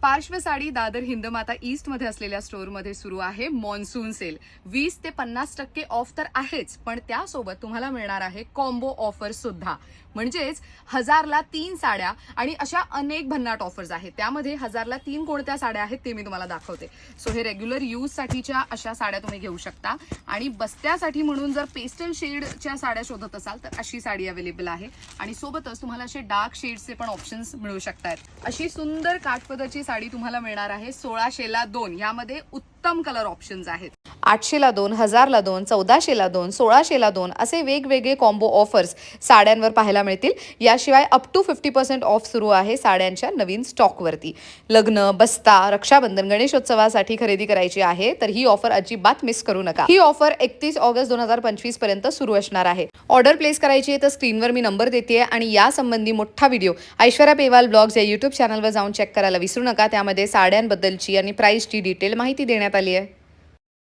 पार्श्व साडी दादर हिंदमाता ईस्ट मध्ये असलेल्या स्टोअर मध्ये सुरू आहे मॉन्सून सेल. 20 ते 50% ऑफ तर आहेच, पण त्यासोबत तुम्हाला मिळणार आहे कॉम्बो ऑफर सुद्धा. म्हणजेच 1000ला 3 साड्या आणि अशा अनेक भन्नाट ऑफर्स आहेत. त्यामध्ये 1000ला 3 कोणत्या साड्या आहेत ते मी तुम्हाला दाखवते. सो हे रेग्युलर यूज साठीच्या अशा साड्या तुम्ही घेऊ शकता आणि बस्त्यासाठी म्हणून जर पेस्टल शेडच्या साड्या शोधत असाल तर अशी साडी अवेलेबल आहे आणि सोबतच तुम्हाला असे डार्क शेड्सचे पण ऑप्शन्स मिळू शकतात. अशी सुंदर काठपदरची साडी तुम्हाला मिळणार आहे 1600ला 2. यामध्ये उत्तम कलर ऑप्शन्स आहेत. 800ला 2, 1000ला 2, 1400ला 2, 1600ला 2 असे वेगवेगळे कॉम्बो ऑफर्स साड्यांवर पाहायला मिळतील. याशिवाय अप टू 50% ऑफ सुरू आहे साड्यांच्या नवीन स्टॉकवरती. लग्न, बस्ता, रक्षाबंधन, गणेशोत्सवासाठी खरेदी करायची आहे तर ही ऑफर अजिबात मिस करू नका. ही ऑफर 31 ऑगस्ट 2025 पर्यंत सुरू असणार आहे. ऑर्डर प्लेस करायची आहे तर स्क्रीनवर मी नंबर देते आणि यासंबंधी मोठा व्हिडिओ ऐश्वर्या पेवाल ब्लॉग्स या यूट्यूब चॅनलवर जाऊन चेक करायला विसरू नका. त्यामध्ये साड्यांबद्दलची आणि प्राइसची डिटेल माहिती देण्यात आली आहे.